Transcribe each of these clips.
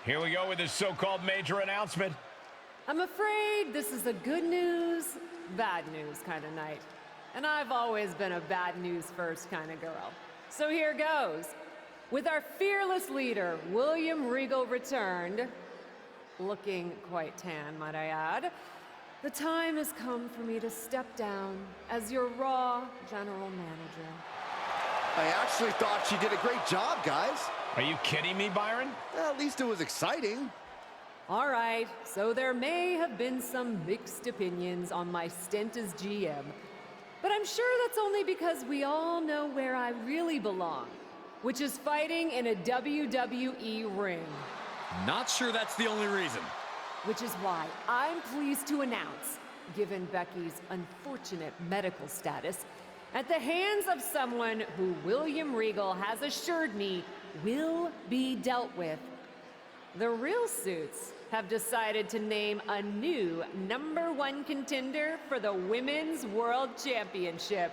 Here we go with this so-called major announcement. I'm afraid this is a good news, bad news kind of night. And I've always been a bad news first kind of girl. So here goes. With our fearless leader, William Regal, returned, looking quite tan, might I add, the time has come for me to step down as your Raw General Manager. I actually thought she did a great job, guys. Are you kidding me, Byron? At least it was exciting. All right, so there may have been some mixed opinions on my stint as GM, but I'm sure that's only because we all know where I really belong, which is fighting in a WWE ring. Not sure that's the only reason. Which is why I'm pleased to announce, given Becky's unfortunate medical status, at the hands of someone who William Regal has assured me will be dealt with, the Real Suits have decided to name a new #1 contender for the Women's World Championship.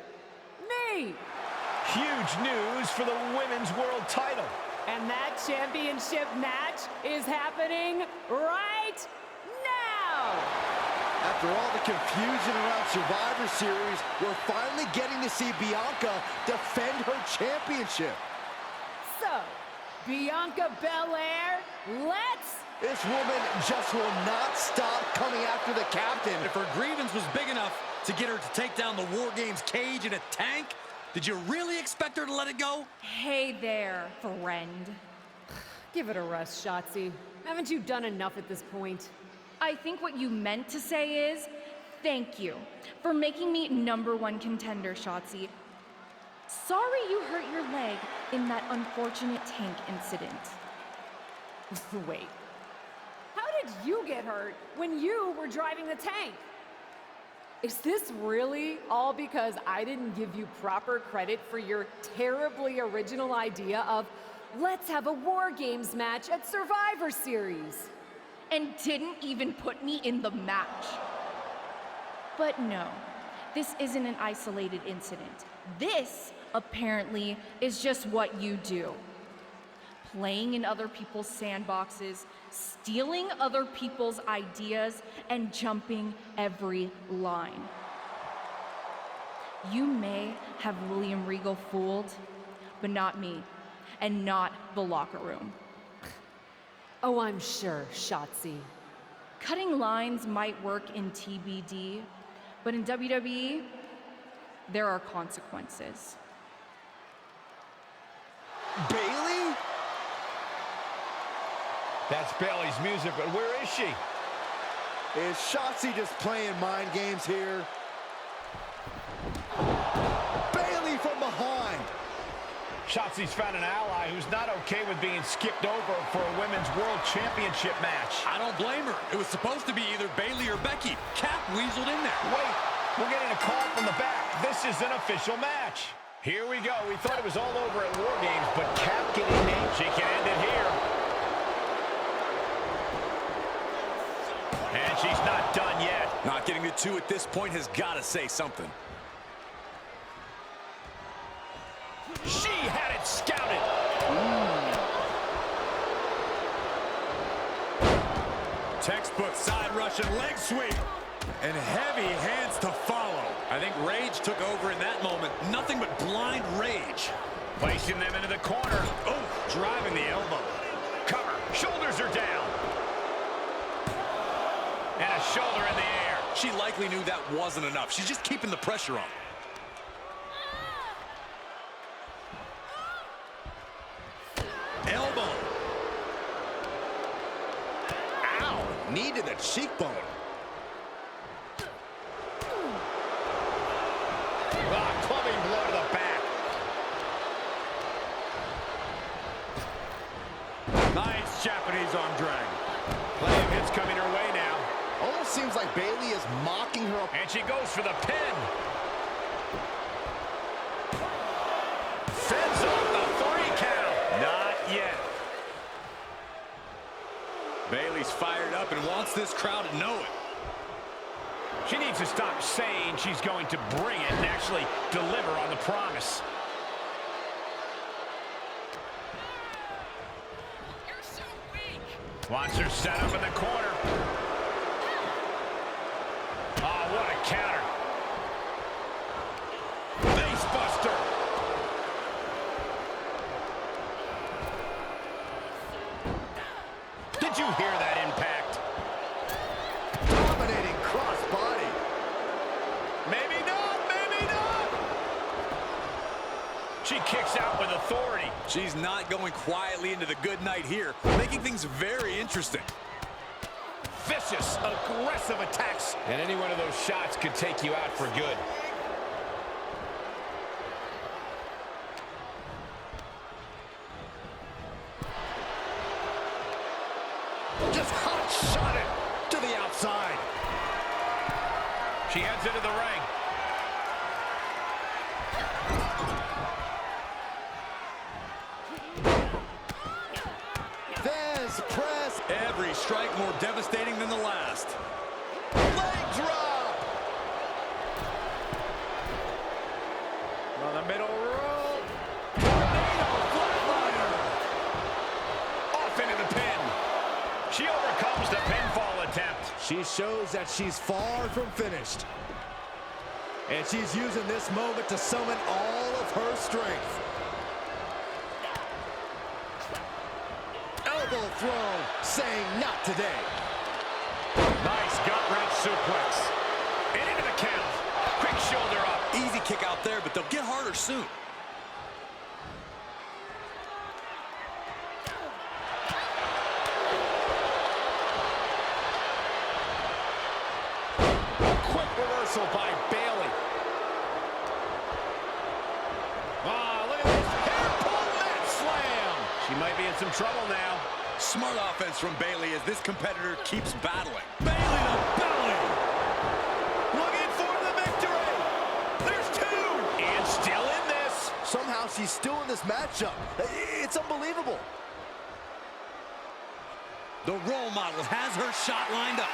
Me! Huge news for the Women's World title. And that championship match is happening right now! After all the confusion around Survivor Series, we're finally getting to see Bianca defend her championship. So, Bianca Belair, let's... This woman just will not stop coming after the captain. If her grievance was big enough to get her to take down the War Games cage in a tank, did you really expect her to let it go? Hey there, friend. Give it a rest, Shotzi. Haven't you done enough at this point? I think what you meant to say is, thank you for making me #1 contender, Shotzi. Sorry you hurt your leg in that unfortunate tank incident. Wait. How did you get hurt when you were driving the tank? Is this really all because I didn't give you proper credit for your terribly original idea of, let's have a War Games match at Survivor Series? And didn't even put me in the match. But no, this isn't an isolated incident. This, apparently, is just what you do. Playing in other people's sandboxes, stealing other people's ideas, and jumping every line. You may have William Regal fooled, but not me, and not the locker room. Oh, I'm sure, Shotzi. Cutting lines might work in TBD, but in WWE, there are consequences. Bayley? That's Bayley's music, but where is she? Is Shotzi just playing mind games here? Bayley from behind. Shotzi's found an ally who's not okay with being skipped over for a Women's World Championship match. I don't blame her. It was supposed to be either Bayley or Becky. Cap weaseled in there. Wait, we're getting a call from the back. This is an official match. Here we go. We thought it was all over at War Games, but Cap getting named. She can end it here. And she's not done yet. Not getting the 2 at this point has got to say something. She had it scouted. Textbook side Russian leg sweep. And heavy hands to follow. I think rage took over in that moment. Nothing but blind rage. Placing them into the corner. Oh, driving the elbow. Cover. Shoulders are down. And a shoulder in the air. She likely knew that wasn't enough. She's just keeping the pressure on. Elbow. Ow, knee to the cheekbone. Clubbing blow to the back. Nice Japanese arm drag. Plenty of hits coming her way now. Almost seems like Bayley is mocking her. And she goes for the pin. Fends off the 3 count. Not yet. Bayley's fired up and wants this crowd to know it. She needs to stop saying she's going to bring it and actually deliver on the promise. You're so weak. Wants her set up in the corner. Oh, what a counter. Face buster. Did you hear that impact? Dominating crossbody. Maybe not, maybe not. She kicks out with authority. She's not going quietly into the good night here, making things very interesting. Vicious, aggressive attacks. And any one of those shots could take you out for good. Just hot shot it to the outside. She heads into the ring. Press. Every strike more devastating than the last. Leg drop. On the middle rope. Tornado flatliner. Off into the pin. She overcomes the pinfall attempt. She shows that she's far from finished. And she's using this moment to summon all of her strength. Elbow thrown, saying not today. Nice gut-wrench suplex. And into the count. Quick shoulder up. Easy kick out there, but they'll get harder soon. Quick reversal by Bayley. Oh, look at this. Hair pull mat slam. She might be in some trouble now. Smart offense from Bayley as this competitor keeps battling. Bayley to belly. Looking for the victory. There's two. And still in this. Somehow she's still in this matchup. It's unbelievable. The role model has her shot lined up.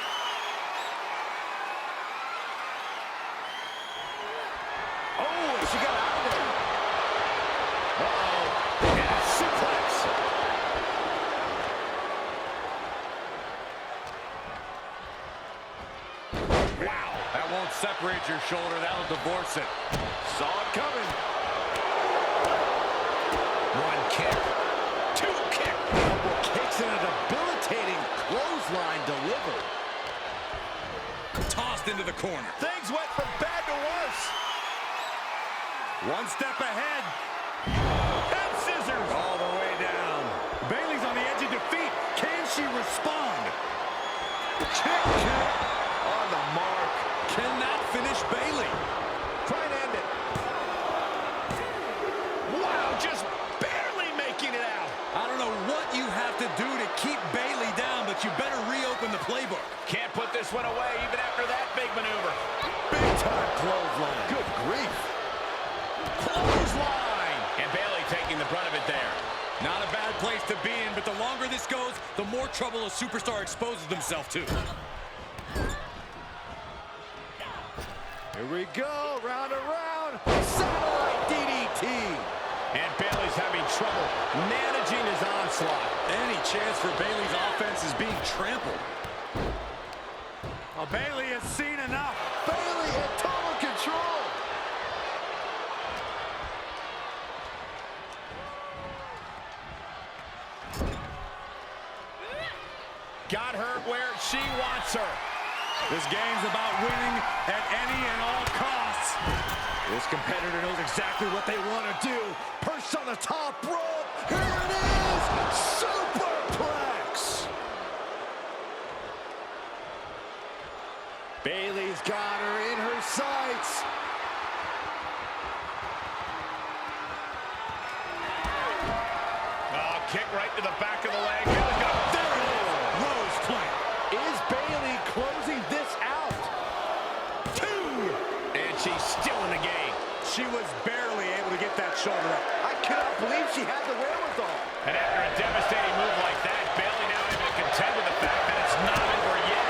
Oh, she got out of there. Uh-oh. And a suplex. Wow. That won't separate your shoulder. That'll divorce it. Saw it coming. One kick. Two kick. Double kicks and a debilitating clothesline delivered. Tossed into the corner. Things went from bad to worse. One step ahead. And scissors. All the way down. Bayley's on the edge of defeat. Can she respond? Kick. On the mark. Can that finish Bayley? Try and end it. Wow, just barely making it out. I don't know what you have to do to keep Bayley down, but you better reopen the playbook. Can't put this one away even after that big maneuver. Big time clothesline. Good grief. Clothesline. And Bayley taking the brunt of it there. Not a bad place to be in, but the longer this goes, the more trouble a superstar exposes themselves to. Here we go, round and round. Satellite DDT. And Bayley's having trouble managing his onslaught. Any chance for Bayley's offense is being trampled. Well, Bayley has seen enough. Bayley in total control. Got her where she wants her. This game's about winning at any and all costs. This competitor knows exactly what they want to do. Perched on the top rope. Here it is. Superplex. Bayley's got her in her sights. Oh, kick right to the back of the leg. Bayley's got a There it is. Rose plant. Is Bayley closing this out? two. And she's still in the game. She was barely able to get that shoulder up. I cannot believe she had the wherewithal. And after a devastating move like that, Bayley now able to contend with the fact that it's not over yet.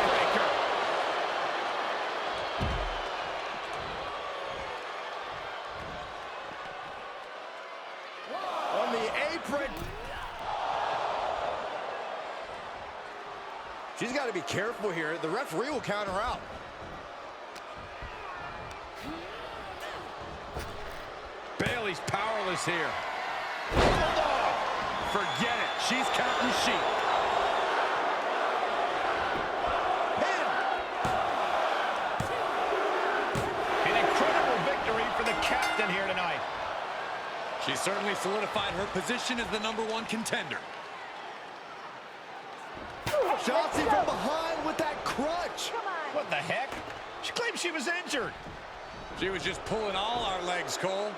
Breaker. On the apron. She's got to be careful here. The referee will count her out. Bayley's powerless here. Hold on. Forget it. She's counting sheep. An incredible victory for the captain here tonight. She certainly solidified her position as the #1 contender. Shotzi from behind with that crutch. What the heck? She claims she was injured. She was just pulling all our legs, Cole.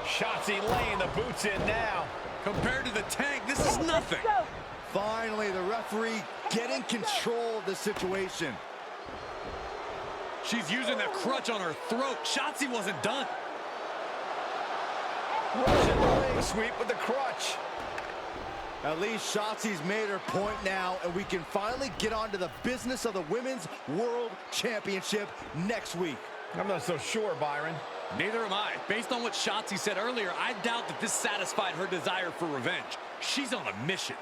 Shotzi laying the boots in now. Compared to the tank, this is nothing. Finally, the referee getting control of the situation. She's using that crutch on her throat. Shotzi wasn't done. Russian leg sweep with the crutch. At least Shotzi's made her point now, and we can finally get on to the business of the Women's World Championship next week. I'm not so sure, Byron. Neither am I. Based on what Shotzi said earlier, I doubt that this satisfied her desire for revenge. She's on a mission.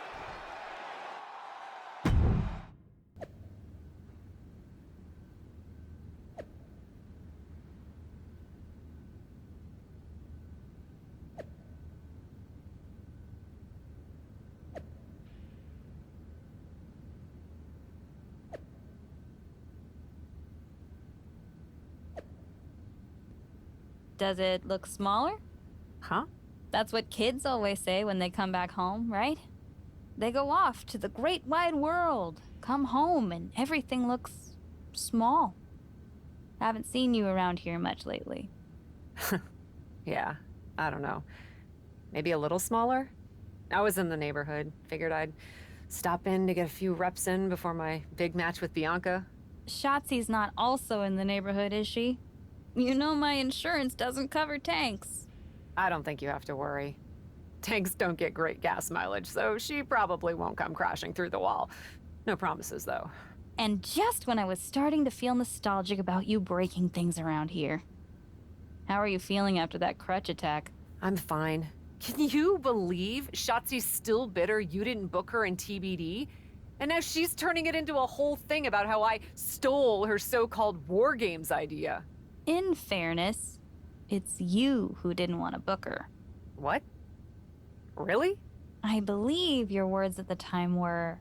Does it look smaller? Huh? That's what kids always say when they come back home, right? They go off to the great wide world, come home, and everything looks small. Haven't seen you around here much lately. Yeah, I don't know. Maybe a little smaller? I was in the neighborhood. Figured I'd stop in to get a few reps in before my big match with Bianca. Shotzi's not also in the neighborhood, is she? You know my insurance doesn't cover tanks. I don't think you have to worry. Tanks don't get great gas mileage, so she probably won't come crashing through the wall. No promises, though. And just when I was starting to feel nostalgic about you breaking things around here. How are you feeling after that crutch attack? I'm fine. Can you believe Shotzi's still bitter you didn't book her in TBD? And now she's turning it into a whole thing about how I stole her so-called War Games idea. In fairness, it's you who didn't want to book her. What? Really? I believe your words at the time were,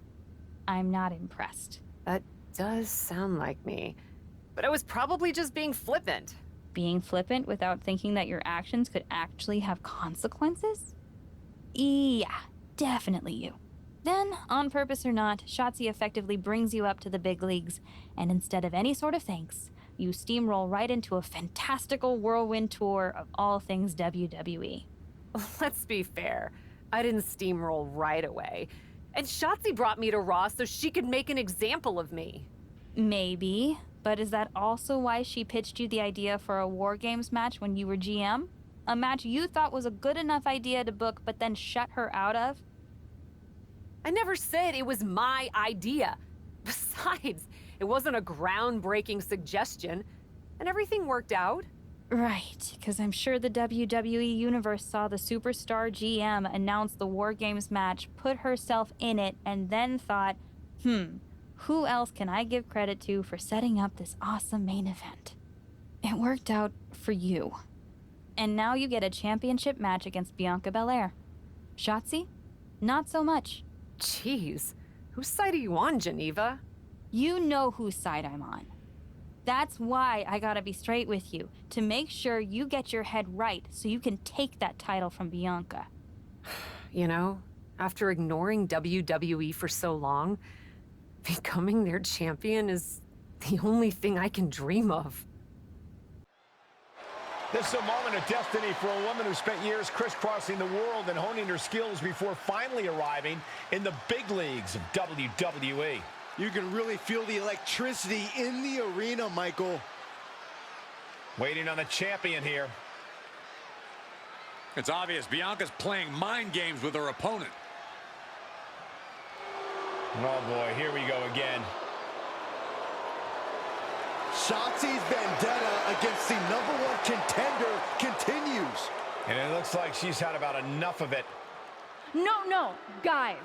"I'm not impressed." That does sound like me. But I was probably just being flippant. Being flippant without thinking that your actions could actually have consequences? Yeah, definitely you. Then, on purpose or not, Shotzi effectively brings you up to the big leagues, and instead of any sort of thanks, you steamroll right into a fantastical whirlwind tour of all things WWE. Let's be fair. I didn't steamroll right away. And Shotzi brought me to Raw so she could make an example of me. Maybe, but is that also why she pitched you the idea for a War Games match when you were GM? A match you thought was a good enough idea to book but then shut her out of? I never said it was my idea. Besides, it wasn't a groundbreaking suggestion, and everything worked out. Right, because I'm sure the WWE Universe saw the superstar GM announce the War Games match, put herself in it, and then thought, who else can I give credit to for setting up this awesome main event? It worked out for you. And now you get a championship match against Bianca Belair. Shotzi? Not so much. Jeez, whose side are you on, Geneva? You know whose side I'm on. That's why I gotta be straight with you, to make sure you get your head right so you can take that title from Bianca. You know, after ignoring WWE for so long, becoming their champion is the only thing I can dream of. This is a moment of destiny for a woman who spent years crisscrossing the world and honing her skills before finally arriving in the big leagues of WWE. You can really feel the electricity in the arena, Michael. Waiting on the champion here. It's obvious Bianca's playing mind games with her opponent. Oh boy, here we go again. Shotzi's vendetta against the #1 contender continues. And it looks like she's had about enough of it. No, guys.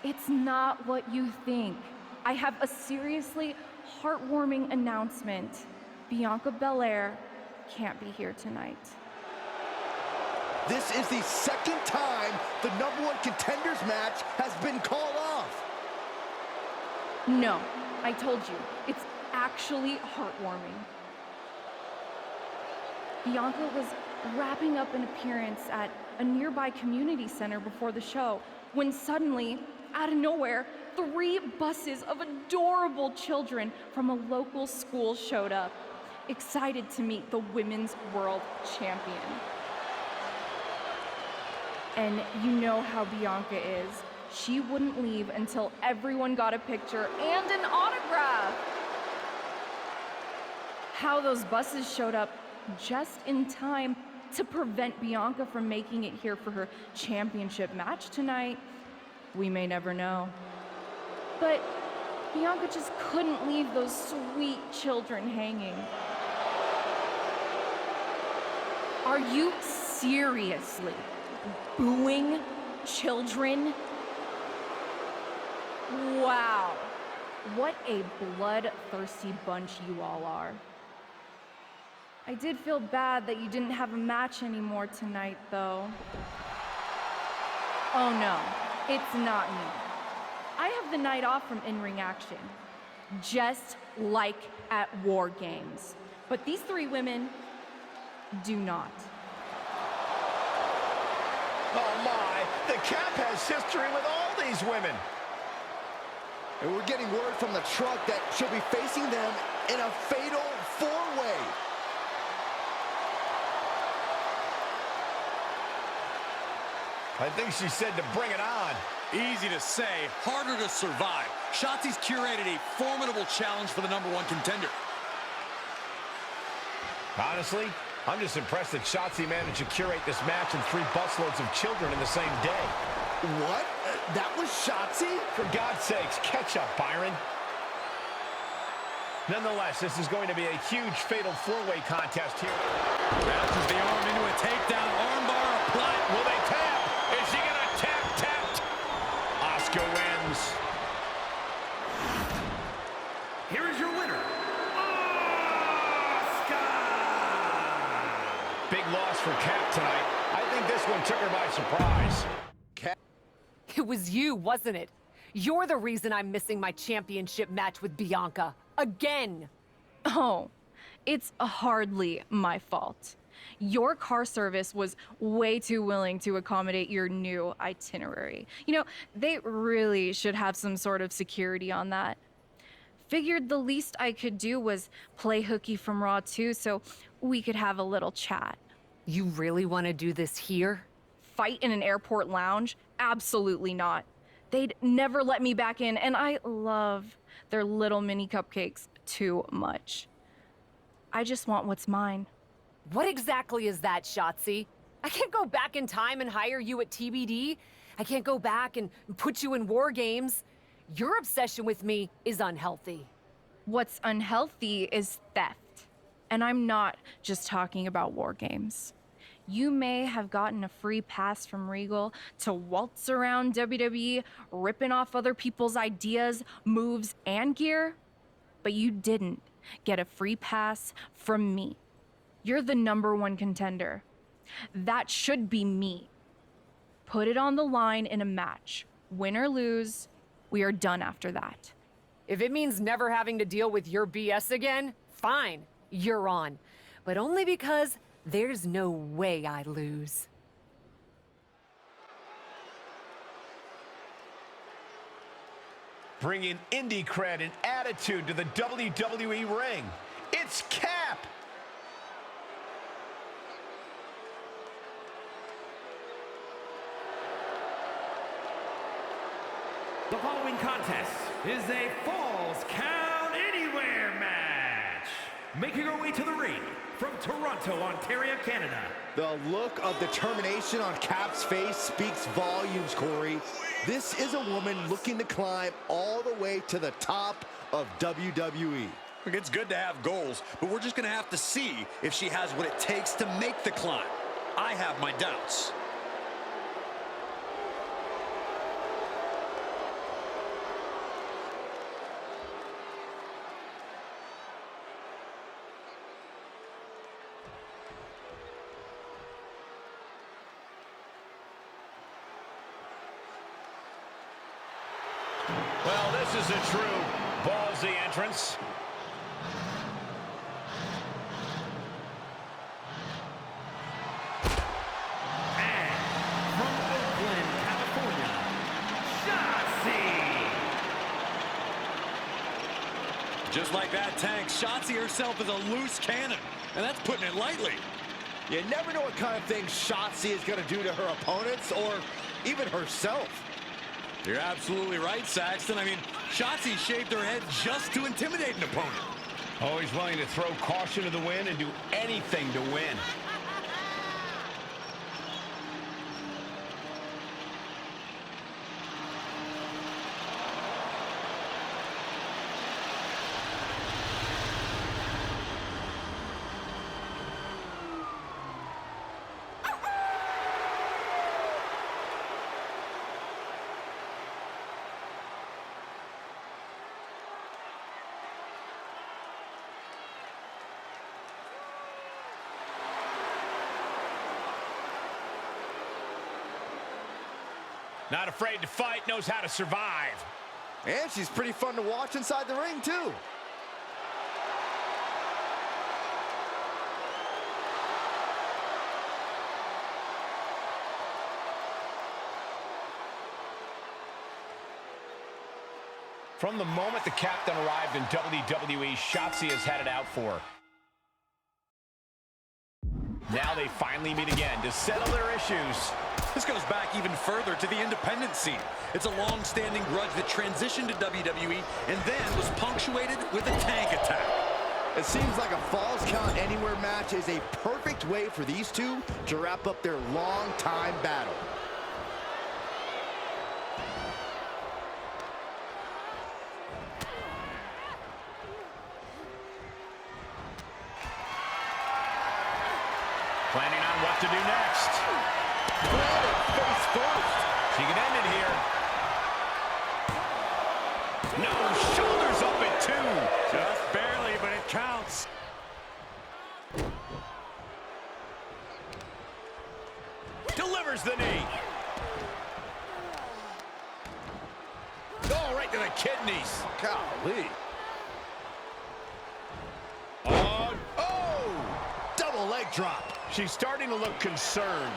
It's not what you think. I have a seriously heartwarming announcement. Bianca Belair can't be here tonight. This is the second time the #1 Contenders match has been called off. No, I told you, it's actually heartwarming. Bianca was wrapping up an appearance at a nearby community center before the show when suddenly, out of nowhere, 3 buses of adorable children from a local school showed up, excited to meet the Women's World Champion. And you know how Bianca is. She wouldn't leave until everyone got a picture and an autograph. How those buses showed up just in time to prevent Bianca from making it here for her championship match tonight, we may never know. But Bianca just couldn't leave those sweet children hanging. Are you seriously booing children? Wow, what a bloodthirsty bunch you all are. I did feel bad that you didn't have a match anymore tonight, though. Oh no, it's not me. I have the night off from in-ring action, just like at War Games. But these 3 women do not. Oh my, the Cap has history with all these women. And we're getting word from the truck that she'll be facing them in a fatal 4-way. I think she said to bring it on. Easy to say, harder to survive. Shotzi's curated a formidable challenge for the #1 contender. Honestly, I'm just impressed that Shotzi managed to curate this match and 3 busloads of children in the same day. What? That was Shotzi? For God's sakes, catch up, Byron. Nonetheless, this is going to be a huge fatal 4-way contest here. Bounces the arm into a takedown, armbar applied. Will they tap? Is she going to tap? Tapped. Asuka wins. Here is your winner, Asuka! Big loss for Cap tonight. I think this one took her by surprise. It was you, wasn't it? You're the reason I'm missing my championship match with Bianca. Again! Oh, it's hardly my fault. Your car service was way too willing to accommodate your new itinerary. You know, they really should have some sort of security on that. Figured the least I could do was play hooky from Raw 2 so we could have a little chat. You really want to do this here? Fight in an airport lounge? Absolutely not. They'd never let me back in, and I love their little mini cupcakes too much. I just want what's mine. What exactly is that, Shotzi? I can't go back in time and hire you at TBD. I can't go back and put you in War Games. Your obsession with me is unhealthy. What's unhealthy is theft. And I'm not just talking about War Games. You may have gotten a free pass from Regal to waltz around WWE, ripping off other people's ideas, moves, and gear, but you didn't get a free pass from me. You're the #1 contender. That should be me. Put it on the line in a match. Win or lose, we are done after that. If it means never having to deal with your BS again, fine, you're on. But only because there's no way I lose. Bringing indie cred and attitude to the WWE ring. It's Cap. The following contest is a Falls Count Anywhere match. Making her way to the ring from Toronto, Ontario, Canada. The look of determination on Cap's face speaks volumes, Corey. This is a woman looking to climb all the way to the top of WWE. Look, it's good to have goals, but we're just going to have to see if she has what it takes to make the climb. I have my doubts. Well, this is a true ballsy entrance. And from Oakland, California, Shotzi. Just like that, Tank, Shotzi herself is a loose cannon, and that's putting it lightly. You never know what kind of things Shotzi is going to do to her opponents or even herself. You're absolutely right, Saxton. I mean, Shotzi shaved her head just to intimidate an opponent. Always willing to throw caution to the wind and do anything to win. Not afraid to fight, knows how to survive. And she's pretty fun to watch inside the ring, too. From the moment the captain arrived in WWE, Shotzi has had it out for her. Now they finally meet again to settle their issues. This goes back even further to the independent scene. It's a long-standing grudge that transitioned to WWE and then was punctuated with a Tank attack. It seems like a Falls Count Anywhere match is a perfect way for these two to wrap up their long-time battle. Planning on what to do next. Face first. She can end it here. No, shoulders up at 2. Just barely, but it counts. Delivers the knee. Oh, right to the kidneys. Golly. Oh! Double leg drop. She's starting to look concerned.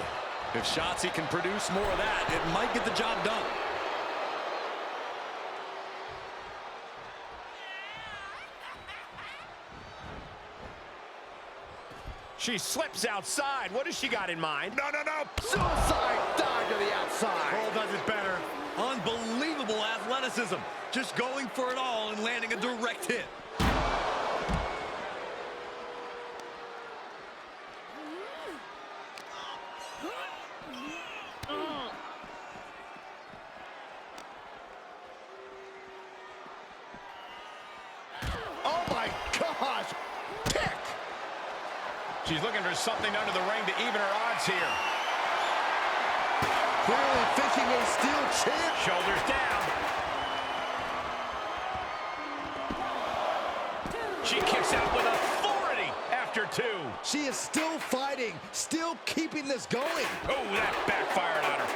If Shotzi can produce more of that, it might get the job done. She slips outside. What has she got in mind? No. Suicide dive to the outside. Cole does it better. Unbelievable athleticism. Just going for it all and landing a direct hit. Oh my gosh. Pick. She's looking for something under the ring to even her odds here. Clearly fishing a steel champ. Shoulders down. She kicks out with authority after 2. She is still fighting, still keeping this going. Oh, that backfired on her.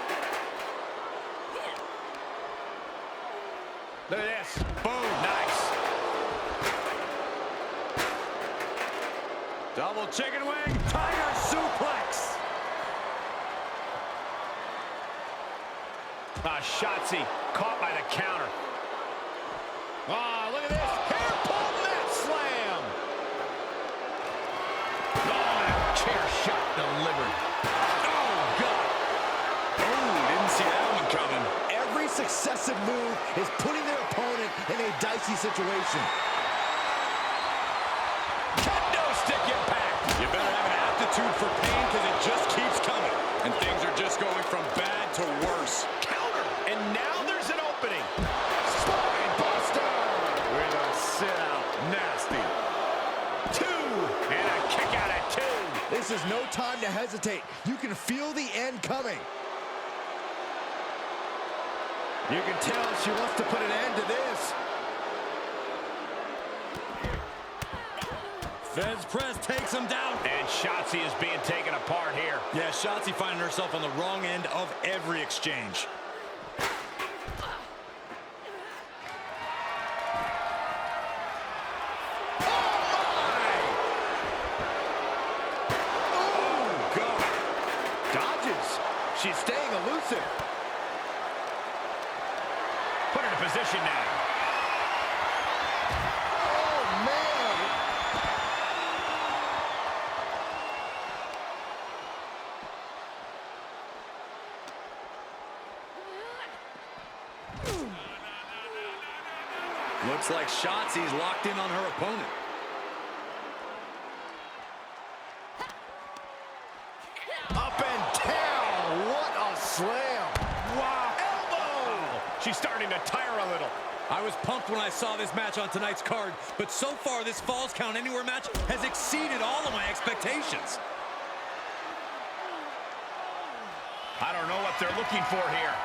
Look at this. Boom. Nice. Double chicken wing, tiger suplex. Shotzi caught by the counter. Look at this. Hair pull mat slam. And a chair shot delivered. Oh, God. Oh, didn't see that one coming. Every successive move is putting their opponent in a dicey situation. Kendo stick impact. You better have an aptitude for pain because it just keeps coming. And things are just going from bad to worse. Counter. And now there's an opening. Spine buster. With a sit-out. Nasty. 2. And a kick out at 2. This is no time to hesitate. You can feel the end coming. You can tell she wants to put an end to this. Fez press takes him down. And Shotzi is being taken apart here. Yeah, Shotzi finding herself on the wrong end of every exchange. punches. She's staying elusive. Put her in position now. Oh, man. Looks like Shotzi's locked in on her opponent. Up and down. What a slam. Wow. Elbow. She's starting to tire a little. I was pumped when I saw this match on tonight's card, but so far this Falls Count Anywhere match has exceeded all of my expectations. I don't know what they're looking for here.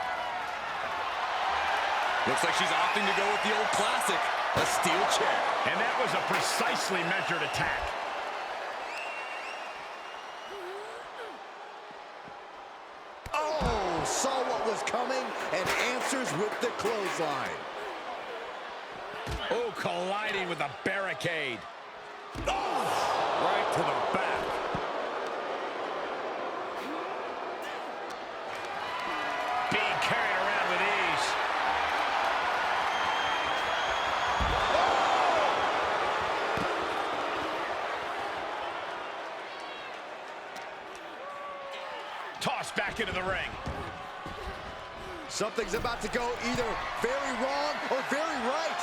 Looks like she's opting to go with the old classic, a steel chair. And that was a precisely measured attack. Oh, saw what was coming and answers with the clothesline. Oh, colliding with a barricade. Oh, Right to the back. Being carried around with ease. Tossed back into the ring. something's about to go either very wrong or very right.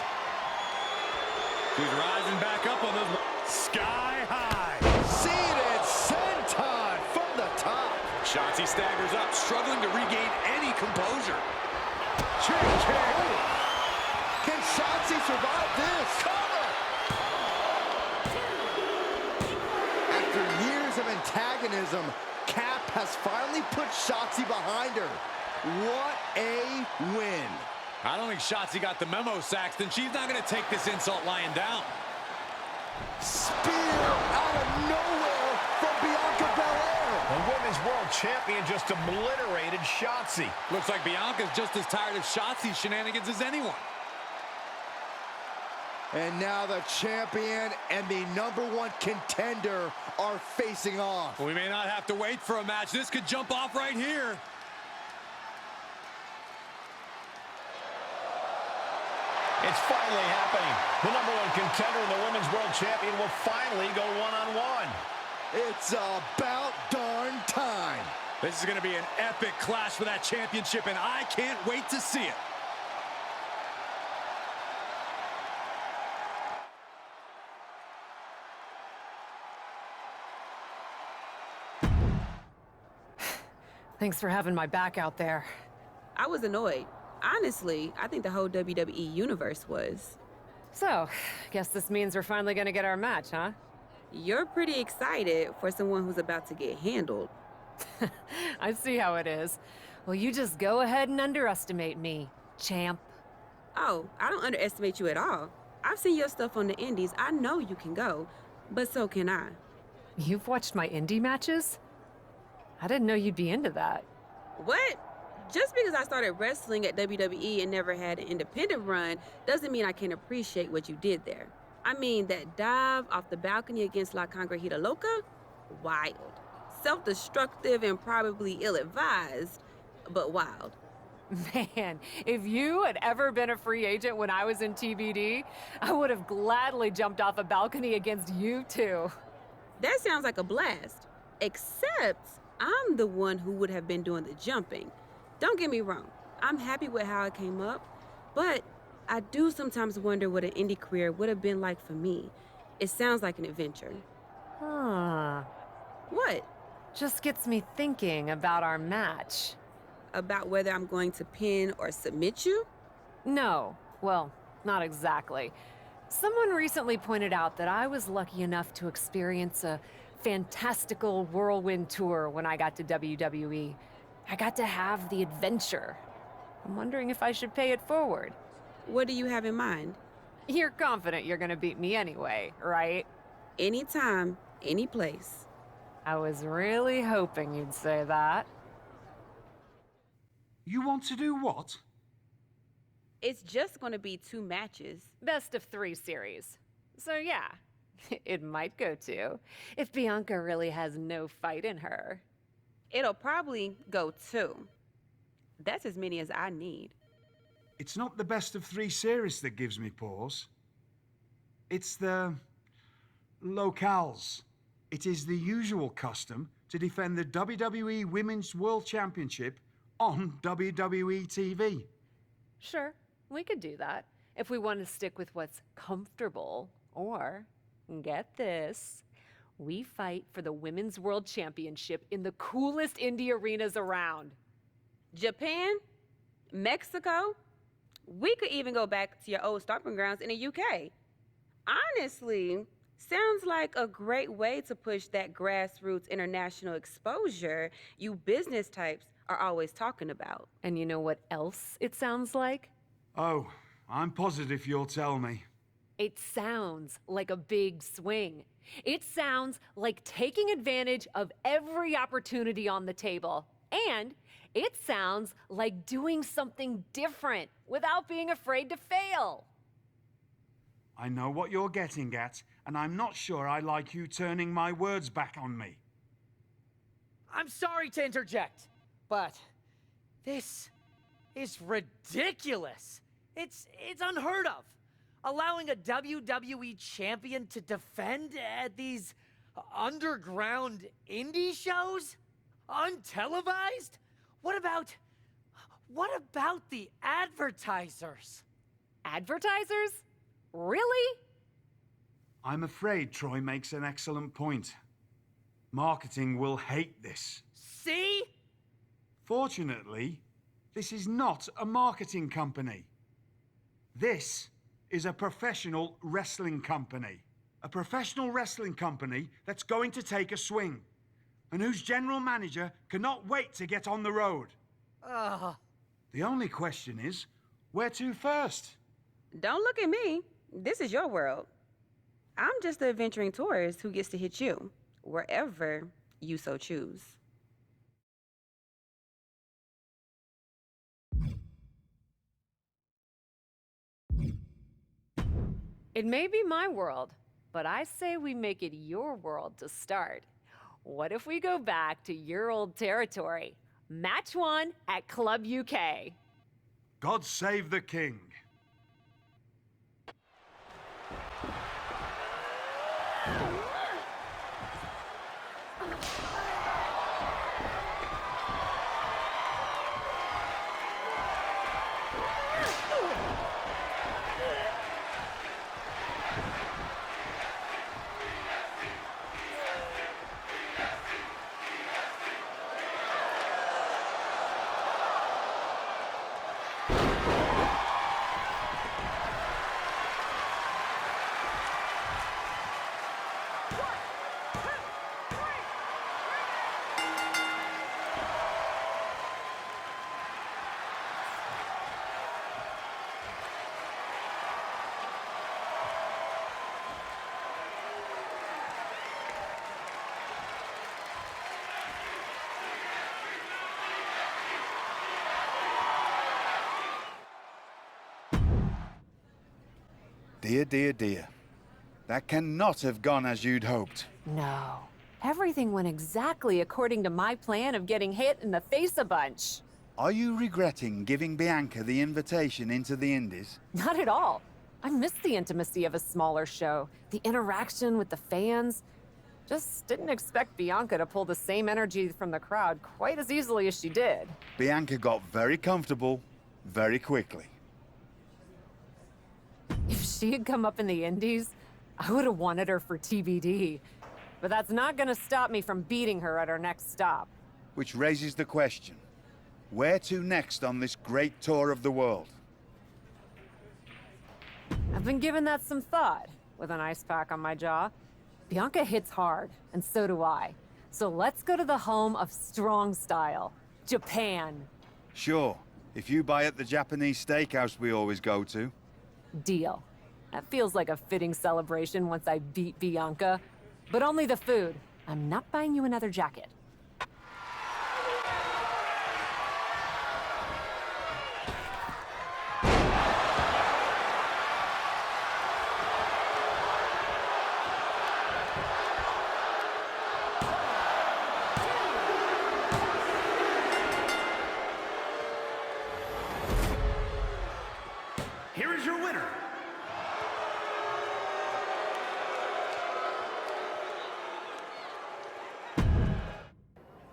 She's rising back up on those. Sky high. Seated senton from the top. Shotzi staggers up, struggling to regain any composure. Kick. Can Shotzi survive this? Cover! After years of antagonism, Cap has finally put Shotzi behind her. What a win. I don't think Shotzi got the memo, Saxton. She's not going to take this insult lying down. Spear out of nowhere from Bianca Belair. The Women's World Champion just obliterated Shotzi. Looks like Bianca's just as tired of Shotzi's shenanigans as anyone. And now the champion and the #1 contender are facing off. We may not have to wait for a match. This could jump off right here. It's finally happening. The #1 contender and the Women's World Champion will finally go one-on-one. It's about darn time. This is going to be an epic clash for that championship, and I can't wait to see it. Thanks for having my back out there. I was annoyed. Honestly, I think the whole WWE universe was. So, guess this means we're finally gonna get our match, huh? You're pretty excited for someone who's about to get handled. I see how it is. Well, you just go ahead and underestimate me, champ. Oh, I don't underestimate you at all. I've seen your stuff on the indies. I know you can go, but so can I. You've watched my indie matches? I didn't know you'd be into that. What? Just because I started wrestling at WWE and never had an independent run doesn't mean I can't appreciate what you did there. I mean, that dive off the balcony against La Congrejita Loca? Wild. Self-destructive and probably ill-advised, but wild. Man, if you had ever been a free agent when I was in TBD, I would have gladly jumped off a balcony against you too. That sounds like a blast. Except I'm the one who would have been doing the jumping. Don't get me wrong, I'm happy with how it came up, but I do sometimes wonder what an indie career would have been like for me. It sounds like an adventure. Huh. What? Just gets me thinking about our match. About whether I'm going to pin or submit you? No, well, not exactly. Someone recently pointed out that I was lucky enough to experience a fantastical whirlwind tour when I got to WWE. I got to have the adventure. I'm wondering if I should pay it forward. What do you have in mind? You're confident you're gonna beat me anyway, right? Anytime, any place. I was really hoping you'd say that. You want to do what? It's just going to be 2 matches. Best of 3 series. So yeah, it might go to, if Bianca really has no fight in her. It'll probably go 2. That's as many as I need. It's not the best of 3 series that gives me pause. It's the locales. It is the usual custom to defend the WWE Women's World Championship on WWE TV. Sure, we could do that if we want to stick with what's comfortable. Or, get this, we fight for the Women's World Championship in the coolest indie arenas around. Japan? Mexico? We could even go back to your old stomping grounds in the UK. Honestly, sounds like a great way to push that grassroots international exposure you business types are always talking about. And you know what else it sounds like? Oh, I'm positive you'll tell me. It sounds like a big swing. It sounds like taking advantage of every opportunity on the table. And it sounds like doing something different without being afraid to fail. I know what you're getting at, and I'm not sure I like you turning my words back on me. I'm sorry to interject, but this is ridiculous. It's unheard of. Allowing a WWE champion to defend at these underground indie shows? Untelevised? What about the advertisers? Advertisers? Really? I'm afraid Troy makes an excellent point. Marketing will hate this. See? Fortunately, this is not a marketing company. This is a professional wrestling company. A professional wrestling company that's going to take a swing, and whose general manager cannot wait to get on the road. The only question is, where to first? Don't look at me. This is your world. I'm just the adventuring tourist who gets to hit you, wherever you so choose. It may be my world, but I say we make it your world to start. What if we go back to your old territory? Match 1 at Club UK. God save the king. Dear, dear, dear. That cannot have gone as you'd hoped. No. Everything went exactly according to my plan of getting hit in the face a bunch. Are you regretting giving Bianca the invitation into the Indies? Not at all. I miss the intimacy of a smaller show, the interaction with the fans. Just didn't expect Bianca to pull the same energy from the crowd quite as easily as she did. Bianca got very comfortable very quickly. If she had come up in the Indies, I would have wanted her for TBD. But that's not gonna stop me from beating her at our next stop. Which raises the question, where to next on this great tour of the world? I've been giving that some thought, with an ice pack on my jaw. Bianca hits hard, and so do I. So let's go to the home of strong style, Japan. Sure, if you buy at the Japanese steakhouse we always go to. Deal. That feels like a fitting celebration once I beat Bianca. But only the food. I'm not buying you another jacket.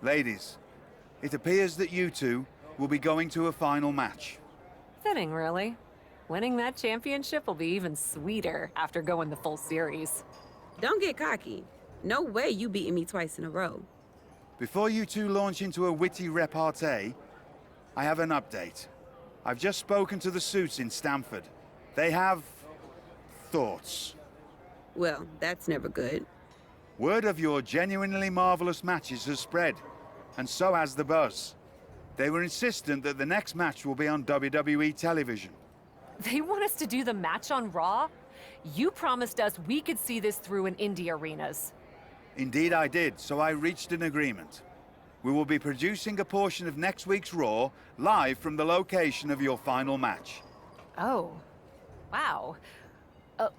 Ladies, it appears that you two will be going to a final match. Fitting, really. Winning that championship will be even sweeter after going the full series. Don't get cocky. No way you beating me twice in a row. Before you two launch into a witty repartee, I have an update. I've just spoken to the suits in Stamford. They have thoughts. Well, that's never good. Word of your genuinely marvelous matches has spread, and so has the buzz. They were insistent that the next match will be on WWE television. They want us to do the match on Raw? You promised us we could see this through in indie arenas. Indeed I did, so I reached an agreement. We will be producing a portion of next week's Raw live from the location of your final match. Oh, wow.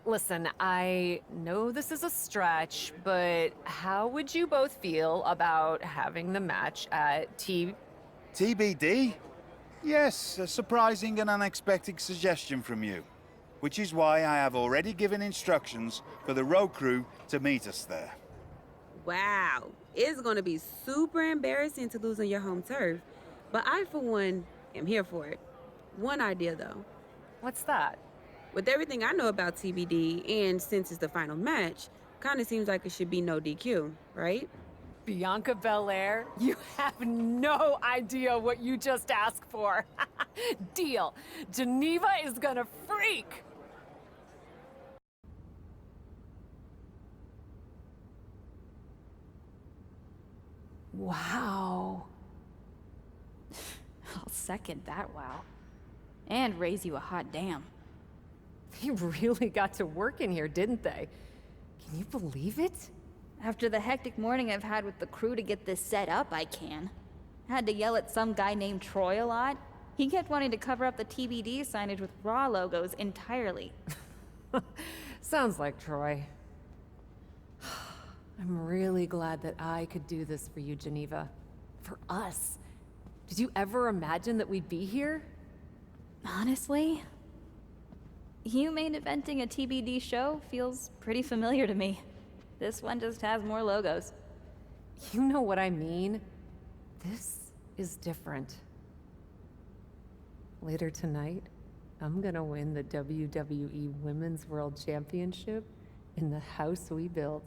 Listen, I know this is a stretch, but how would you both feel about having the match at TBD? Yes, a surprising and unexpected suggestion from you. Which is why I have already given instructions for the road crew to meet us there. Wow. It's gonna be super embarrassing to lose on your home turf. But I, for one, am here for it. One idea, though. What's that? With everything I know about TBD, and since it's the final match, kinda seems like it should be no DQ, right? Bianca Belair? You have no idea what you just asked for. Deal. Geneva is gonna freak. Wow. I'll second that wow. And raise you a hot damn. They really got to work in here, didn't they? Can you believe it? After the hectic morning I've had with the crew to get this set up, I can. Had to yell at some guy named Troy a lot. He kept wanting to cover up the TBD signage with Raw logos entirely. Sounds like Troy. I'm really glad that I could do this for you, Geneva. For us. Did you ever imagine that we'd be here? Honestly, you main eventing a TBD show feels pretty familiar to me. This one just has more logos. You know what I mean? This is different. Later tonight, I'm gonna win the WWE Women's World Championship in the house we built.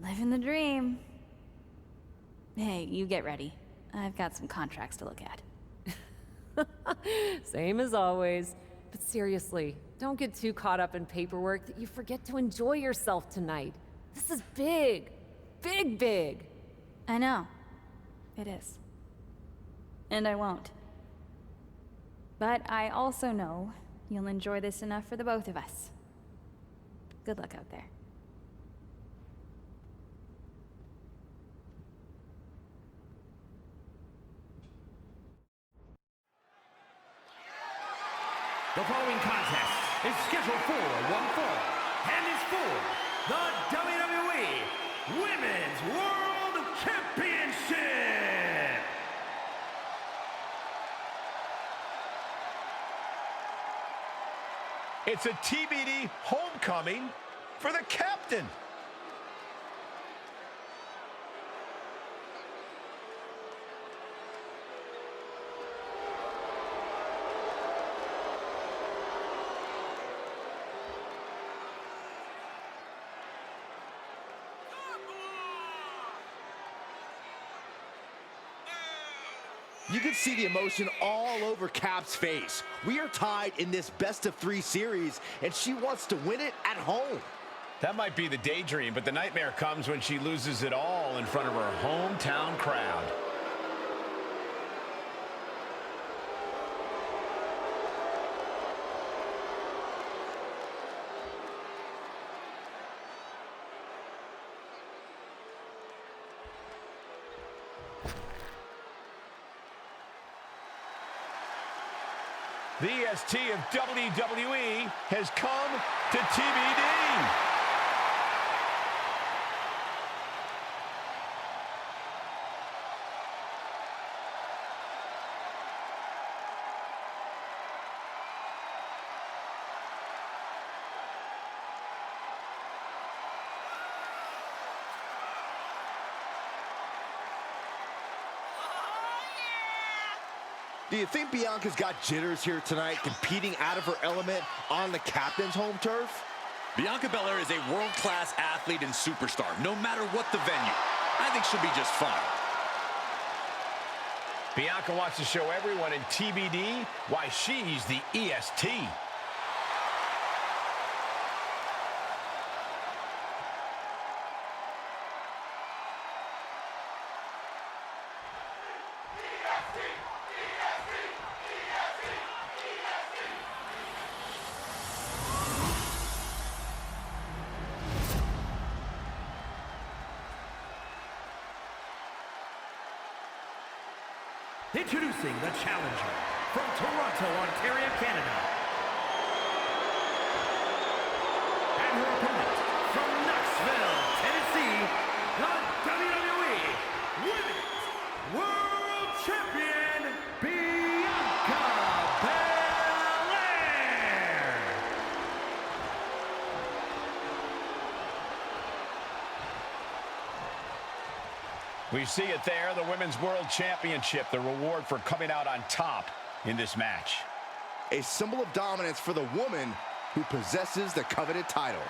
Living the dream. Hey, you get ready. I've got some contracts to look at. Same as always. But seriously, don't get too caught up in paperwork that you forget to enjoy yourself tonight. This is big. Big, big. I know. It is. And I won't. But I also know you'll enjoy this enough for the both of us. Good luck out there. The following contest is scheduled for one fall and is for the WWE Women's World Championship. It's a TBD homecoming for the captain. You can see the emotion all over Cap's face. We are tied in this best-of-3 series, and she wants to win it at home. That might be the daydream, but the nightmare comes when she loses it all in front of her hometown crowd. The EST of WWE has come to TBD. Do you think Bianca's got jitters here tonight, competing out of her element on the captain's home turf? Bianca Belair is a world-class athlete and superstar, no matter what the venue. I think she'll be just fine. Bianca wants to show everyone in TBD why she's the EST. Introducing the challenger from Toronto, Ontario, Canada. And her opponent from Knoxville, Tennessee, the WWE Women's World Champion, Bianca Belair. We see it there, the Women's World Championship, the reward for coming out on top in this match. A symbol of dominance for the woman who possesses the coveted title.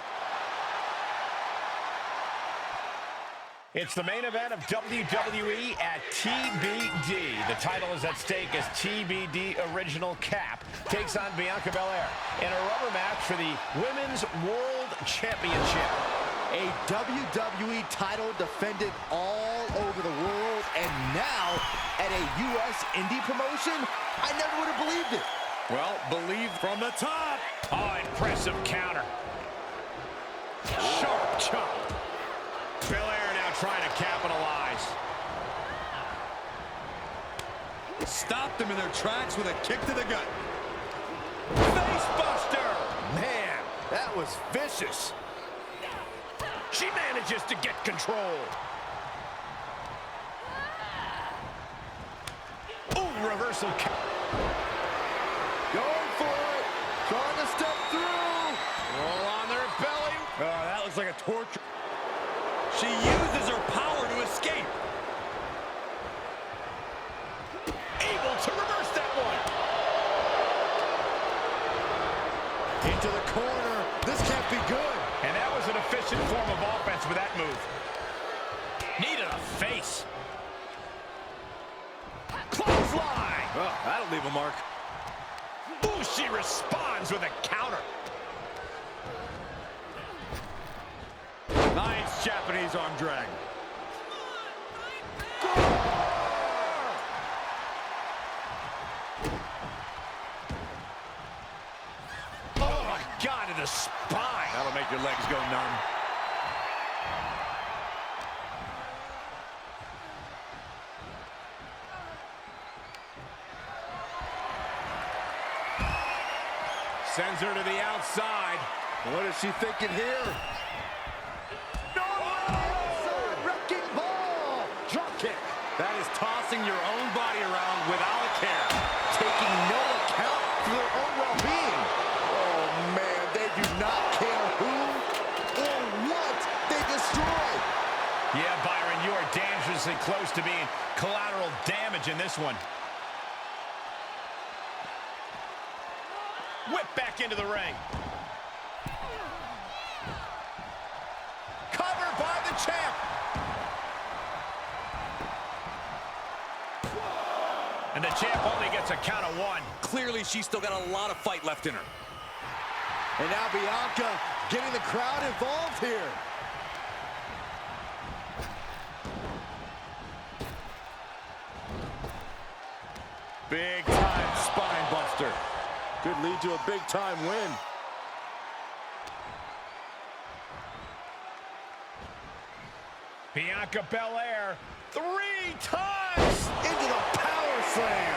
It's the main event of WWE at TBD. The title is at stake as TBD Original Cap takes on Bianca Belair in a rubber match for the Women's World Championship. A WWE title defended all over the world, and now at a U.S. indie promotion? I never would have believed it. Well, believe from the top. Oh, impressive counter. Sharp chop. Belair now trying to capitalize. Stopped them in their tracks with a kick to the gut. Face buster. Man, that was vicious. She manages to get control. Oh, reversal. Going for it. Trying to step through. Roll on their belly. Oh, that looks like a torture. She uses her power to escape. Able to reverse that one. Into the corner. This can't be good. And that was an efficient form of offense with that move. Knee to the face. Clothesline. Oh, that'll leave a mark. Ooh, she responds with a counter. Nice Japanese arm drag. Oh, my God, to the spine. That'll make your legs go numb. Sends her to the outside. What is she thinking here? No! Outside wrecking ball! Drop kick. That is tossing your own body around without a care. Taking no account for their own well-being. Oh, man, they do not care who or what they destroy. Yeah, Byron, you are dangerously close to being collateral damage in this one. Whip back into the ring. Covered by the champ. And the champ only gets a count of one. Clearly, she's still got a lot of fight left in her. And now Bianca getting the crowd involved here. Big time spine buster. Could lead to a big-time win. Bianca Belair, 3 times Into the power slam.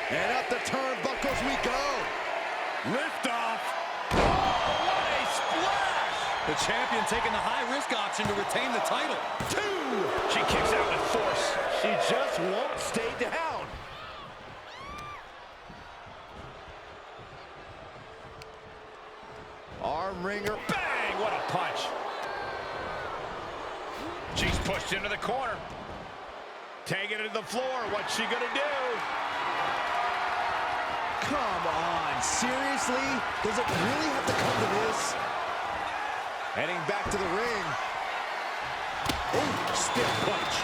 And up the turnbuckles we go. Lift off. Oh, what a splash! The champion taking the high-risk option to retain the title. 2! She kicks out with force. She just won't stay down. Arm wringer. Bang! What a punch. She's pushed into the corner. Taking it to the floor. What's she gonna do? Come on, seriously? Does it really have to come to this? Heading back to the ring. Oh, stiff punch.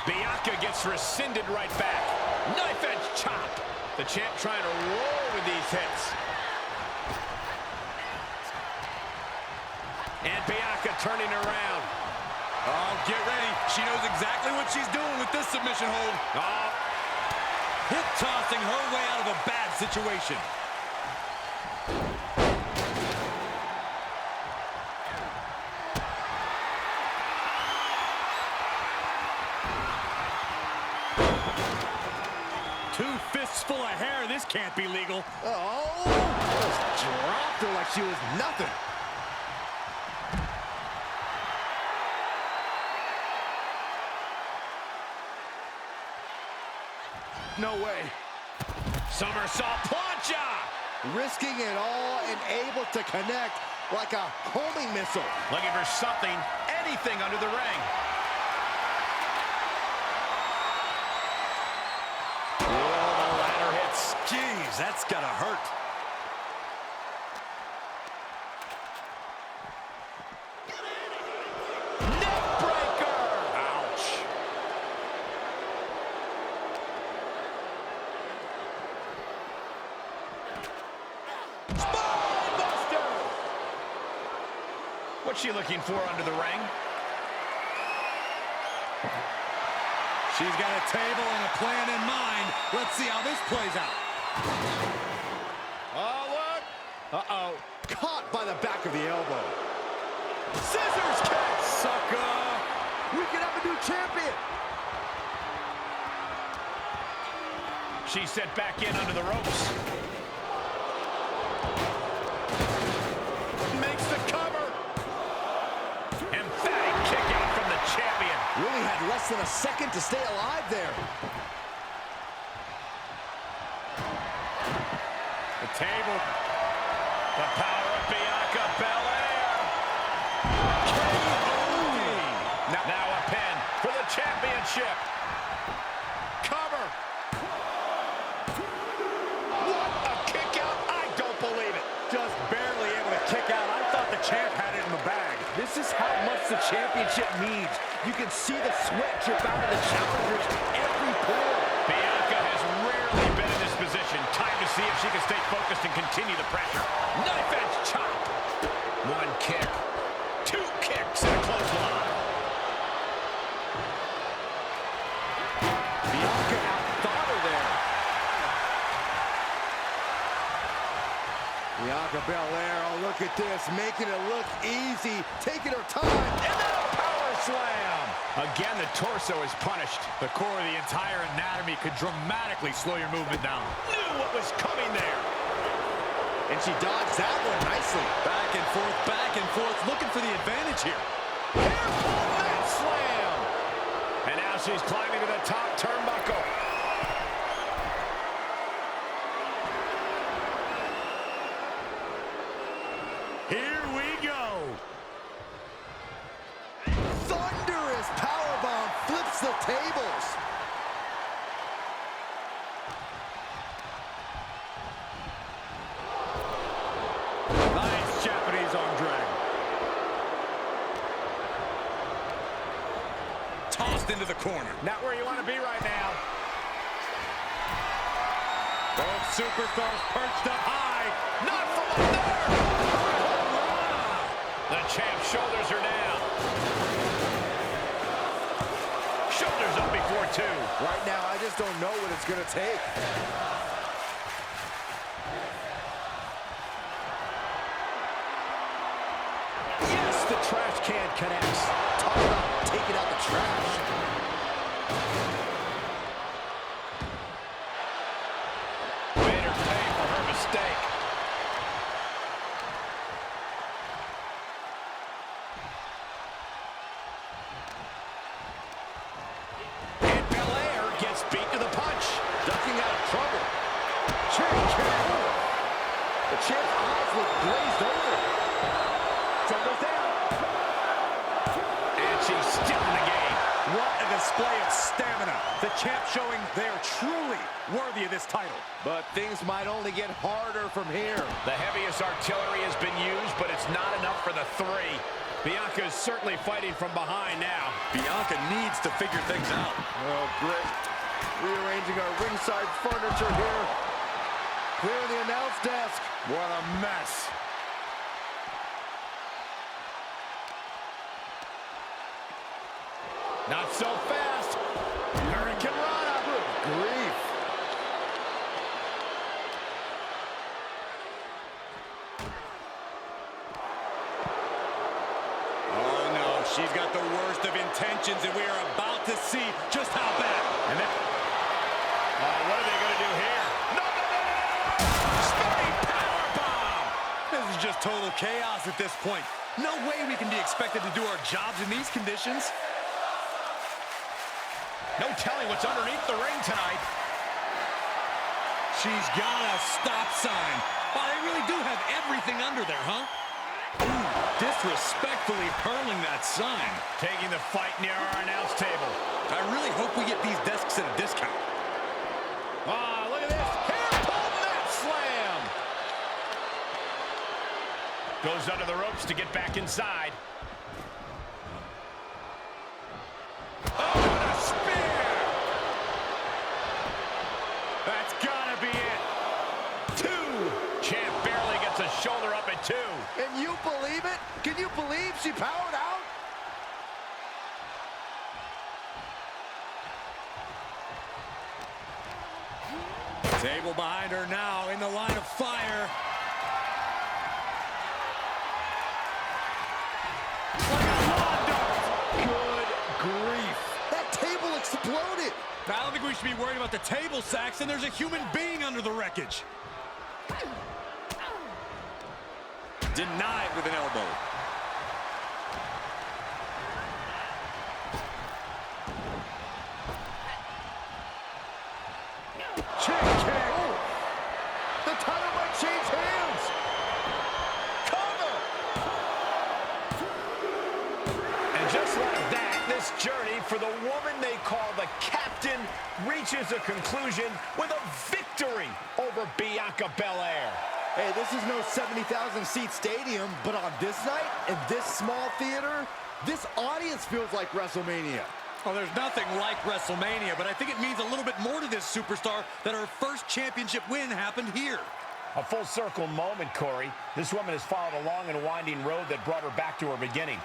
Bianca gets rescinded right back. Knife edge chop. The champ trying to roll with these hits. And Bianca turning around. Oh, get ready. She knows exactly what she's doing with this submission hold. Oh. Hip tossing her way out of a bad situation. Two fists full of hair. This can't be legal. Oh, just dropped her like she was nothing. No way. Somersault plancha. Risking it all and able to connect like a homing missile. Looking for something, anything under the ring. Oh, the ladder hits. Jeez, that's gotta hurt. Neckbreaker. Ouch. Spinebuster. What's she looking for under the ring? She's got a table and a plan in mind. Let's see how this plays out. Oh, look. Uh-oh. Caught by the back of the elbow. Scissors kick. Sucker. We could have a new champion. She's set back in under the ropes. Makes the cover. Emphatic kick out from the champion. Really had less than a second to stay alive there. The table. The power of Bianca Belair. KO. Now a pin for the championship. Cover. What a kick out. I don't believe it. Just barely able to kick out. I thought the champ had it in the bag. This is how much the championship means. You can see the sweat drip out of the challengers every pore. Bianca has rarely been in this position. Time to see if she can stay focused and continue the pressure. Knife edge chop. One kick. Two kicks and a clothesline. Bianca outthought her there. Bianca Belair, oh look at this, making it look easy, taking her time. And then a power slam. Again, the torso is punished. The core of the entire anatomy could dramatically slow your movement down. Knew what was coming there. And she dodged that one nicely. Back and forth, looking for the advantage here. Careful mat slam. And now she's climbing to the top turnbuckle. Here we go. Thunderous powerbomb flips the tables. Nice Japanese arm drag. Tossed into the corner. Not where you want to be right now. Both superstars perched up high. Not from up there. The champ's shoulders are down. Shoulders up before two. Right now, I just don't know what it's going to take. Yes, the trash can connects. Talk about taking out the trash. Made her pay for her mistake. And Belair gets beat to the punch. Ducking out of trouble. Chair. The champ's eyes look glazed over. Sun goes down. And she's still in the game. What an display of stamina. The champ showing they are truly worthy of this title. But things might only get harder from here. The heaviest artillery has been used, but it's not enough for the three. Bianca is certainly fighting from behind now. Bianca needs to figure things out. Oh, great. Rearranging our ringside furniture here. Clearing the announce desk. What a mess. Not so fast. Hurricane Rana. Good grief. Oh, no. She's got the worst of intentions, and we are about to see just how bad. And then... what are they going to do here? No! Spinning powerbomb! This is just total chaos at this point. No way we can be expected to do our jobs in these conditions. No telling what's underneath the ring tonight. She's got a stop sign. Wow, they really do have everything under there, huh? Ooh, disrespectfully hurling that sign. Taking the fight near our announce table. I really hope we get these desks at a discount. Ah, look at this. Hair pull mat slam. Goes under the ropes to get back inside. Oh, what a spear! That's gotta be it. 2. Champ barely gets a shoulder up at 2. And you believe it? Can you believe she powered out? Table behind her now in the line of fire. Good grief. That table exploded. I don't think we should be worried about the table, Saxton. There's a human being under the wreckage. Denied with an elbow. Kick. The title might change hands. Cover. And just like that, this journey for the woman they call the Captain reaches a conclusion with a victory over Bianca Belair. Hey, this is no 70,000-seat stadium, but on this night, in this small theater, this audience feels like WrestleMania. Well, there's nothing like WrestleMania, but I think it means a little bit more to this superstar that her first championship win happened here. A full circle moment, Corey. This woman has followed a long and winding road that brought her back to her beginning.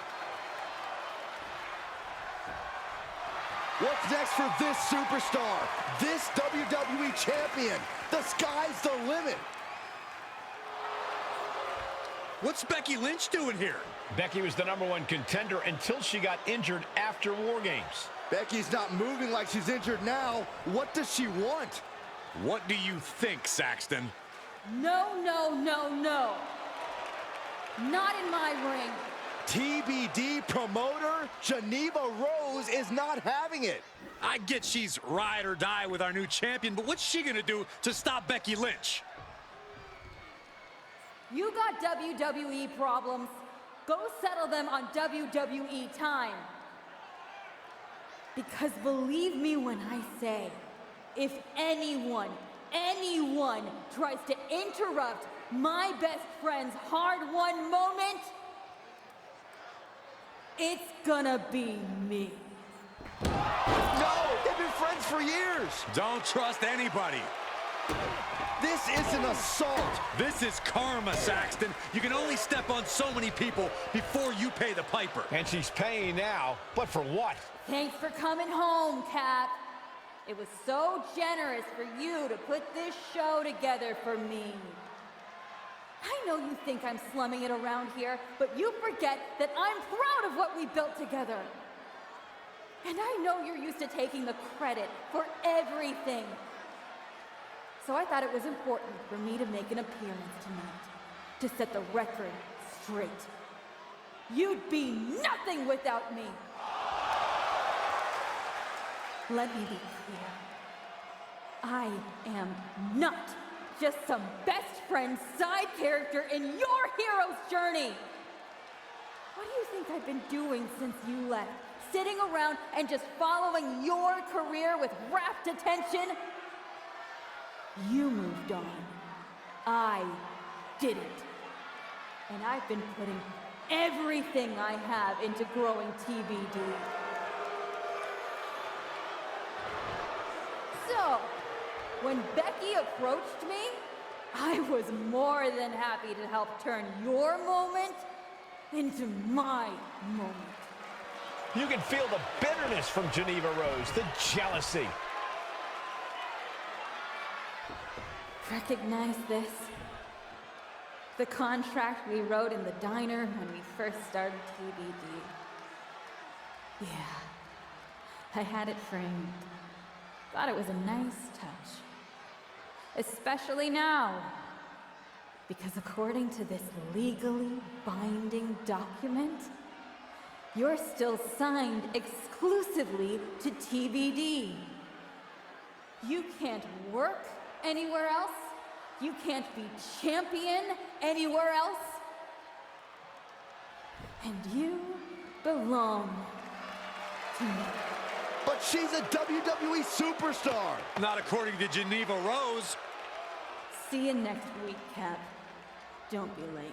What's next for this superstar? This WWE champion? The sky's the limit. What's Becky Lynch doing here? Becky was the #1 contender until she got injured after War Games. Becky's not moving like she's injured now. What does she want? What do you think, Saxton? No, no, no, no. Not in my ring. TBD promoter Geneva Rose is not having it. I get she's ride or die with our new champion, but what's she gonna do to stop Becky Lynch? You got WWE problems. Go settle them on WWE time. Because believe me when I say, if anyone tries to interrupt my best friend's hard-won moment, it's gonna be me. No, they've been friends for years. Don't trust anybody. This is an assault. This is karma, Saxton. You can only step on so many people before you pay the piper. And she's paying now, but for what? Thanks for coming home, Cap. It was so generous for you to put this show together for me. I know you think I'm slumming it around here, but you forget that I'm proud of what we built together. And I know you're used to taking the credit for everything. So I thought it was important for me to make an appearance tonight, to set the record straight. You'd be nothing without me. Let me be clear. I am not just some best friend side character in your hero's journey. What do you think I've been doing since you left? sitting around and just following your career with rapt attention? You moved on. I didn't. And I've been putting everything I have into growing TBD. So, when Becky approached me, I was more than happy to help turn your moment into my moment. You can feel the bitterness from Geneva Rose, the jealousy. Recognize this? The contract we wrote in the diner when we first started TBD. Yeah, I had it framed. Thought it was a nice touch. Especially now, because according to this legally binding document, you're still signed exclusively to TBD. You can't work anywhere else. You can't be champion anywhere else. And you belong to me. But she's a WWE superstar. Not according to Geneva Rose. See you next week, Cap. Don't be late.